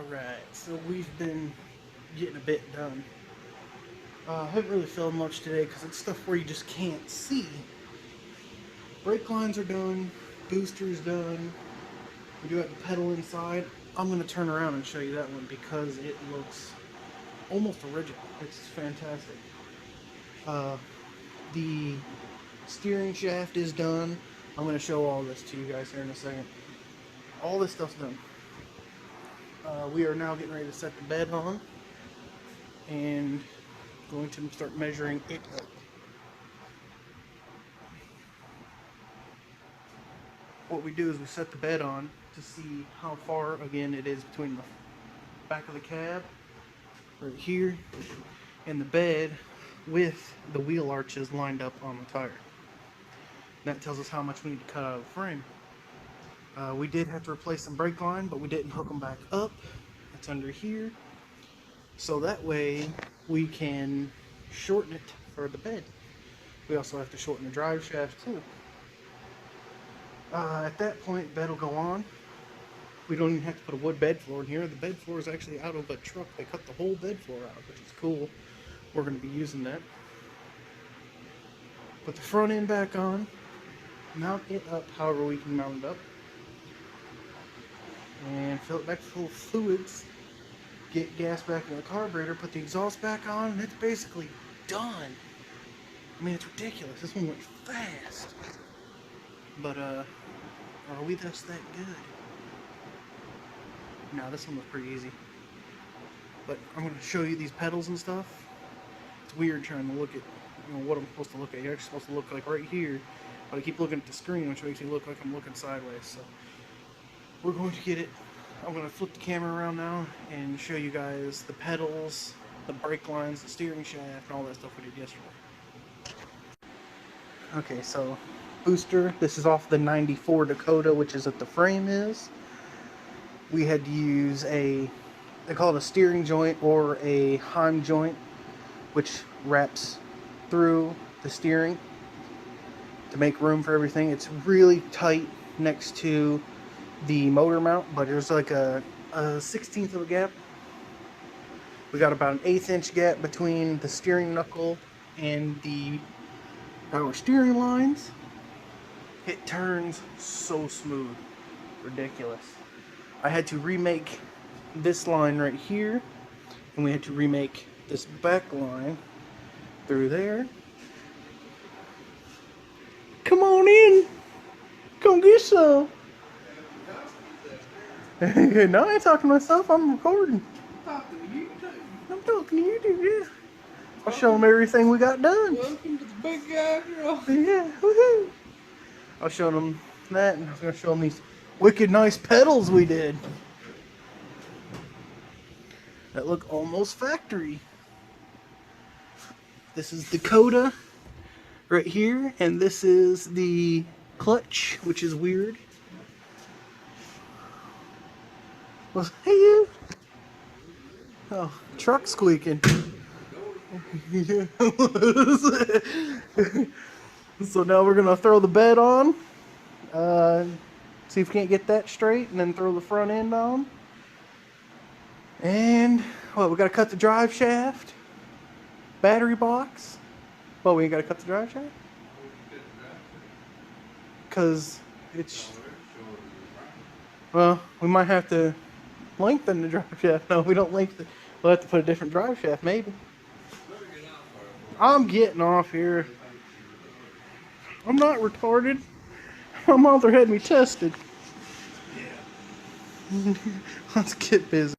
Alright, so we've been getting a bit done. I haven't really filmed much today because it's stuff where you just can't see. Brake lines are done, booster's done. We do have the pedal inside. I'm going to turn around and show you that one because it looks almost original. It's fantastic. The steering shaft is done. I'm going to show all this to you guys here in a second. All this stuff's done. We are now getting ready to set the bed on and going to start measuring it up. What we do is we set the bed on to see how far, again, it is between the back of the cab, right here, and the bed with the wheel arches lined up on the tire. That tells us how much we need to cut out of the frame. We did have to replace some brake line, but we didn't hook them back up. It's under here. So that way we can shorten it for the bed. We also have to shorten the drive shaft too. At that point, bed will go on. We don't even have to put a wood bed floor in here. The bed floor is actually out of a truck. They cut the whole bed floor out, which is cool. We're going to be using that. Put the front end back on. Mount it up however we can mount it up. And fill it back full of fluids. Get gas back in the carburetor. Put the exhaust back on. And it's basically done. I mean, it's ridiculous. This one went fast. But, are we just that good? No, this one was pretty easy. But I'm going to show you these pedals and stuff. It's weird trying to look at, what I'm supposed to look at. You're actually supposed to look like right here. But I keep looking at the screen, which makes me look like I'm looking sideways. So, we're going to get it. I'm going to flip the camera around now and show you guys the pedals, the brake lines, the steering shaft, and all that stuff we did yesterday. Okay, so booster. This is off the 94 Dakota, which is what the frame is. We had to use they call it a steering joint or a heim joint, which wraps through the steering to make room for everything. It's really tight next to the motor mount, but there's like a 16th of a gap. We got about an 1/8 inch gap between the steering knuckle and the power steering lines. It turns so smooth. Ridiculous. I had to remake this line right here, and we had to remake this back line through there. Come on in. Come get some. No, I ain't talking to myself. I'm recording. I'm talking to you too. I'm talking to you too, yeah. I'll show them everything we got done. Welcome to the Big Guy Garage. Yeah, woohoo. I'll show them that, and I was going to show them these wicked nice pedals we did. That look almost factory. This is Dakota right here, and this is the clutch, which is weird. Well, hey you. Oh, truck squeaking. So now we're gonna throw the bed on, see if we can't get that straight, and then throw the front end on. And we gotta cut the drive shaft, battery box. Well, we ain't gotta cut the drive shaft because it's, well, we might have to lengthen the drive shaft. No, we don't lengthen. We'll have to put a different drive shaft, maybe. I'm getting off here. I'm not retarded. My mother had me tested. Yeah. Let's get busy.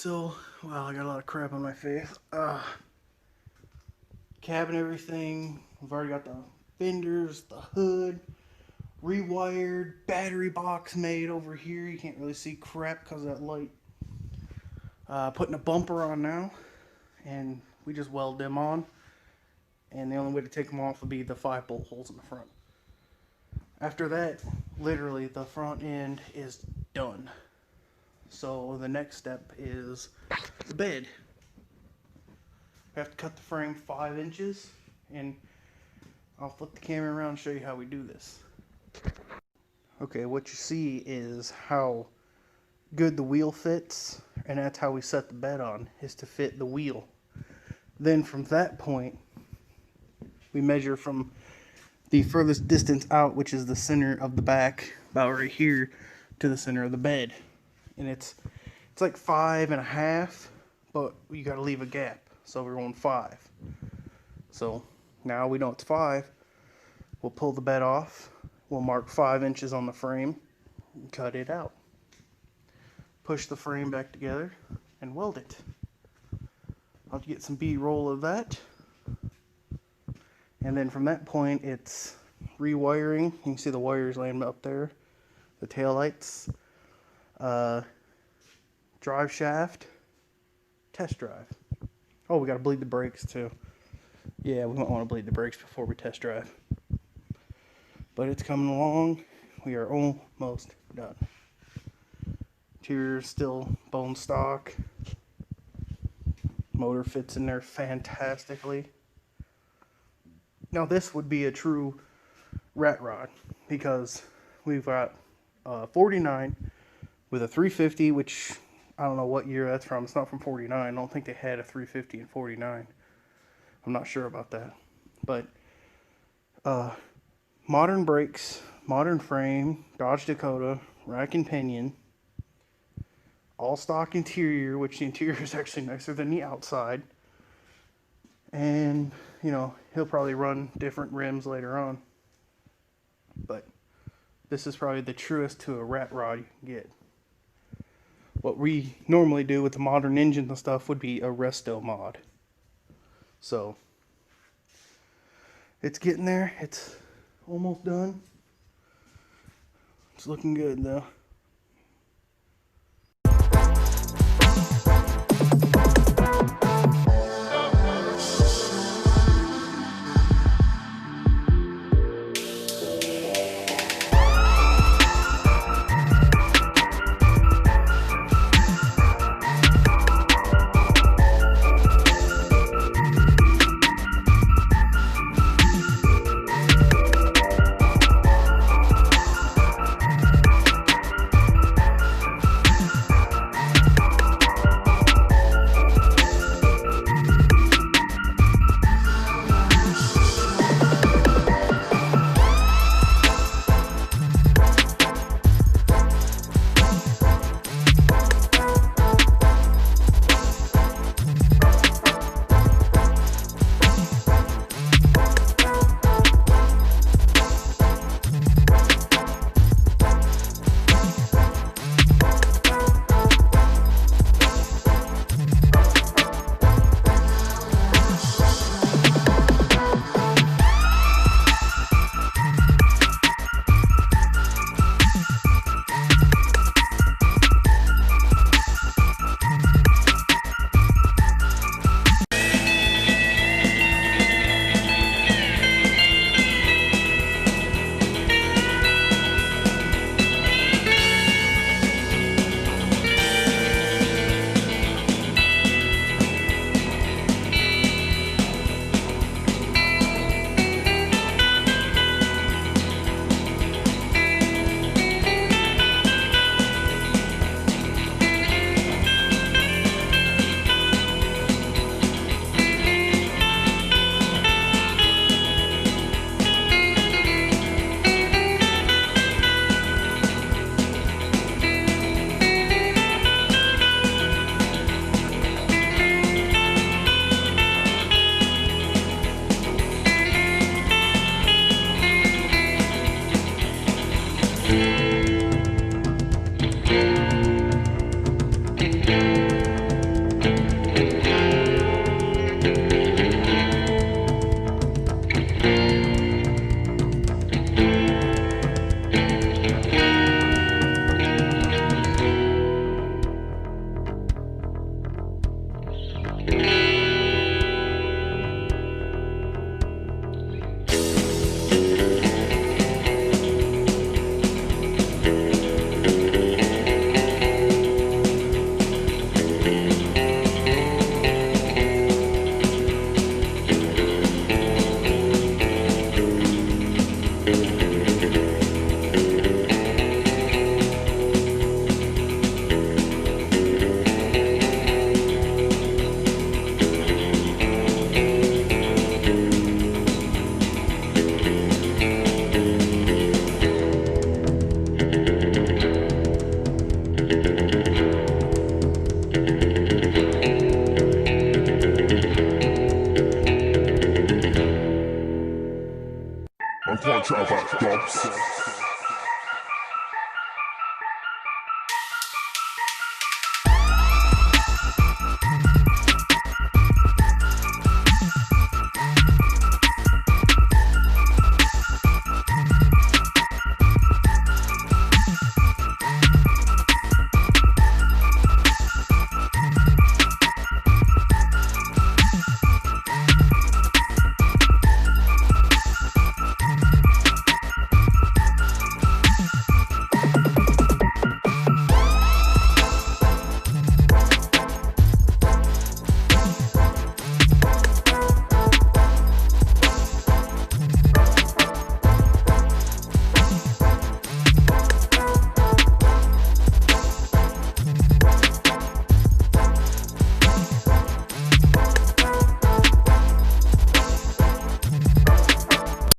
So, wow, I got a lot of crap on my face. Cabin, everything. We've already got the fenders, the hood, rewired, battery box made over here. You can't really see crap because of that light. Putting a bumper on now, and we just weld them on. And the only way to take them off would be the 5-bolt holes in the front. After that, literally the front end is done. So the next step is the bed. We have to cut the frame 5 inches, and I'll flip the camera around and show you how we do this. Okay, what you see is how good the wheel fits, and that's how we set the bed on, is to fit the wheel. Then from that point, we measure from the furthest distance out, which is the center of the back, about right here, to the center of the bed. And it's like 5.5, but you got to leave a gap, so we're going 5. So now we know it's 5. We'll pull the bed off. We'll mark 5 inches on the frame and cut it out. Push the frame back together and weld it. I'll get some B-roll of that. And then from that point, it's rewiring. You can see the wires laying up there. The taillights. Drive shaft. Test drive. Oh, we got to bleed the brakes too. Yeah, we might want to bleed the brakes before we test drive. But it's coming along. We are almost done. Interior is still bone stock. Motor fits in there fantastically. Now this would be a true rat rod because we've got 49 with a 350, which I don't know what year that's from. It's not from 49. I don't think they had a 350 in 49. I'm not sure about that. But modern brakes, modern frame, Dodge Dakota, rack and pinion, all stock interior, which the interior is actually nicer than the outside. And, you know, he'll probably run different rims later on. But this is probably the truest to a rat rod you can get. What we normally do with the modern engines and stuff would be a resto mod. So it's getting there. It's almost done. It's looking good though.